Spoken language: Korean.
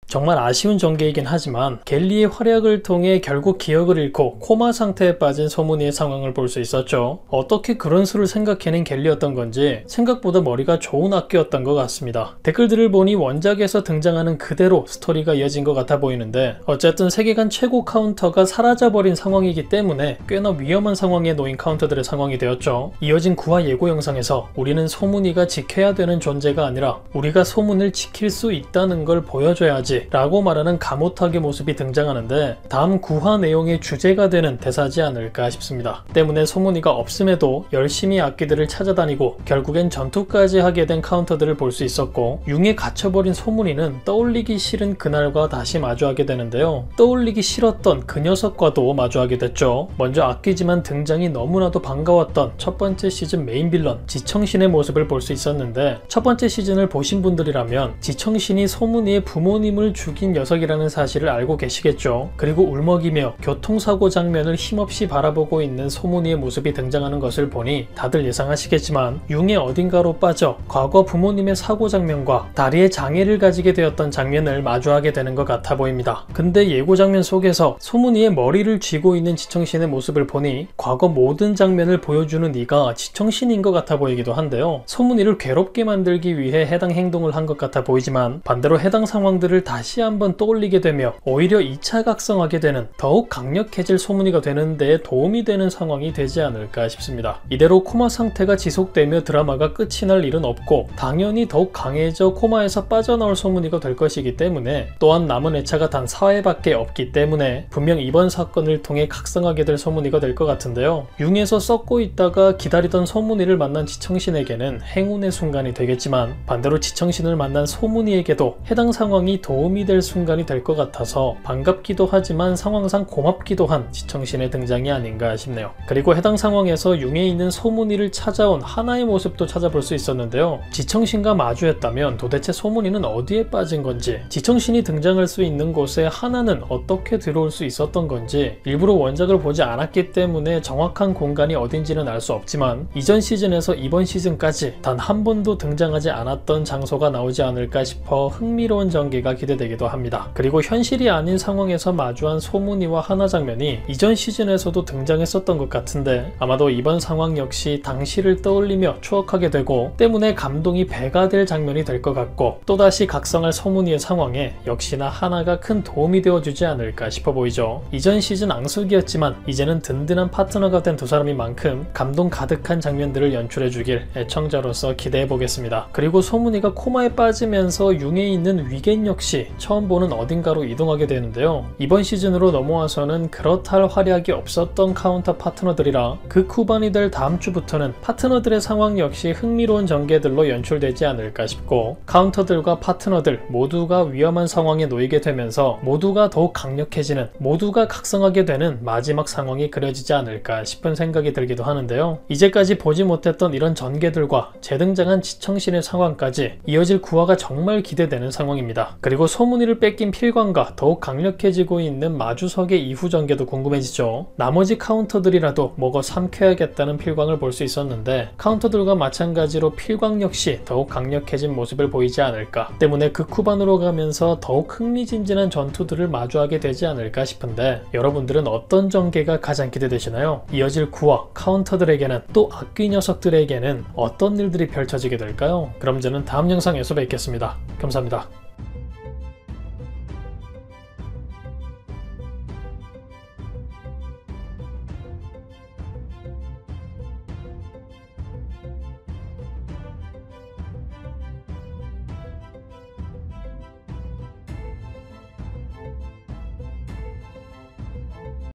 정말 아쉬운 전개이긴 하지만 갤리의 활약을 통해 결국 기억을 잃고 코마 상태에 빠진 소문이의 상황을 볼 수 있었죠. 어떻게 그런 수를 생각해낸 갤리였던 건지 생각보다 머리가 좋은 악기였던 것 같습니다. 댓글들을 보니 원작에서 등장하는 그대로 스토리가 이어진 것 같아 보이는데, 어쨌든 세계관 최고 카운터가 사라져버린 상황이기 때문에 꽤나 위험한 상황에 놓인 카운터들의 상황이 되었죠. 이어진 구화 예고 영상에서 우리는 소문이가 지켜야 되는 존재가 아니라 우리가 소문을 지킬 수 있다는 걸 보여줘야지 라고 말하는 가모타의 모습이 등장하는데, 다음 구화 내용의 주제가 되는 대사지 않을까 싶습니다. 때문에 소문이가 없음에도 열심히 악기들을 찾아다니고 결국엔 전투까지 하게 된 카운터들을 볼 수 있었고, 융에 갇혀버린 소문이는 떠올리기 싫은 그날과 다시 마주하게 되는데요. 떠올리기 싫었던 그 녀석과도 마주하게 됐죠. 먼저 악기지만 등장이 너무나도 반가웠던 첫 번째 시즌 메인 빌런 지청신의 모습을 볼 수 있었는데, 첫 번째 시즌을 보신 분들이라면 지청신이 소문이의 부모님을 죽인 녀석이라는 사실을 알고 계시겠죠. 그리고 울먹이며 교통사고 장면을 힘없이 바라보고 있는 소문이의 모습이 등장하는 것을 보니 다들 예상하시겠지만 융의 어딘가로 빠져 과거 부모님의 사고 장면과 다리에 장애를 가지게 되었던 장면을 마주하게 되는 것 같아 보입니다. 근데 예고 장면 속에서 소문이의 머리를 쥐고 있는 지청신의 모습을 보니 과거 모든 장면을 보여주는 이가 지청신인 것 같아 보이기도 한데요. 소문이를 괴롭게 만들기 위해 해당 행동을 한 것 같아 보이지만, 반대로 해당 상황들을 다시 한번 떠올리게 되며 오히려 2차 각성하게 되는, 더욱 강력해질 소문이가 되는 데 도움이 되는 상황이 되지 않을까 싶습니다. 이대로 코마 상태가 지속되며 드라마가 끝이 날 일은 없고 당연히 더욱 강해져 코마에서 빠져나올 소문이가 될 것이기 때문에, 또한 남은 회차가 단 4회밖에 없기 때문에 분명 이번 사건을 통해 각성하게 될 소문이가 될 것 같은데요. 융에서 썩고 있다가 기다리던 소문이를 만난 지청신에게는 행운의 순간이 되겠지만, 반대로 지청신을 만난 소문이에게도 해당 상황이 도움이 될 순간이 될 것 같아서 반갑기도 하지만 상황상 고맙기도 한 지청신의 등장이 아닌가 싶네요. 그리고 해당 상황에서 융에 있는 소문이를 찾아온 하나의 모습도 찾아볼 수 있었는데요. 지청신과 마주했다면 도대체 소문이는 어디에 빠진 건지, 지청신이 등장할 수 있는 곳에 하나는 어떻게 들어올 수 있었던 건지, 일부러 원작을 보지 않았기 때문에 정확한 공간이 어딘지는 알 수 없지만 이전 시즌에서 이번 시즌까지 단 한 번도 등장하지 않았던 장소가 나오지 않을까 싶어 흥미로운 전개가 기대되기도 합니다. 그리고 현실이 아닌 상황에서 마주한 소문이와 하나 장면이 이전 시즌에서도 등장했었던 것 같은데, 아마도 이번 상황 역시 당시를 떠올리며 추억하게 되고 때문에 감동이 배가 될 장면이 될 것 같고, 또다시 각성할 소문이의 상황에 역시나 하나가 큰 도움이 되어주지 않을까 싶어 보이죠. 이전 시즌 앙숙이었지만 이제는 든든한 파트너가 된 두 사람인 만큼 감동 가득한 장면들을 연출해주길 애청자로서 기대해보겠습니다. 그리고 소문이가 코마에 빠지면서 융에 있는 위겐 역시 처음 보는 어딘가로 이동하게 되는데요. 이번 시즌으로 넘어와서는 그렇다 할 활약이 없었던 카운터 파트너들이라 극 후반이 될 다음 주부터는 파트너들의 상황 역시 흥미로운 전개들로 연출되지 않을까 싶고, 카운터들과 파트너들 모두가 위험한 상황에 놓이게 되면서 모두가 더욱 강력해지는, 모두가 각성하게 되는 마지막 상황이 그려지지 않을까 싶은 생각이 들기도 하는데요. 이제까지 보지 못했던 이런 전개들과 재등장한 지청신의 상황까지 이어질 구화가 정말 기대되는 상황입니다. 그리고 소문이를 뺏긴 필광과 더욱 강력해지고 있는 마주석의 이후 전개도 궁금해지죠. 나머지 카운터들이라도 먹어 삼켜야겠다는 필광을 볼 수 있었는데, 카운터들과 마찬가지로 필광 역시 더욱 강력해진 모습을 보이지 않을까, 때문에 극 후반으로 가면서 더욱 흥미진진한 전투들을 마주하게 되지 않을까 싶은데, 여러분들은 어떤 전개가 가장 기대되시나요? 이어질 구화 카운터들에게는, 또 악귀 녀석들에게는 어떤 일들이 펼쳐지게 될까요? 그럼 저는 다음 영상에서 뵙겠습니다. 감사합니다.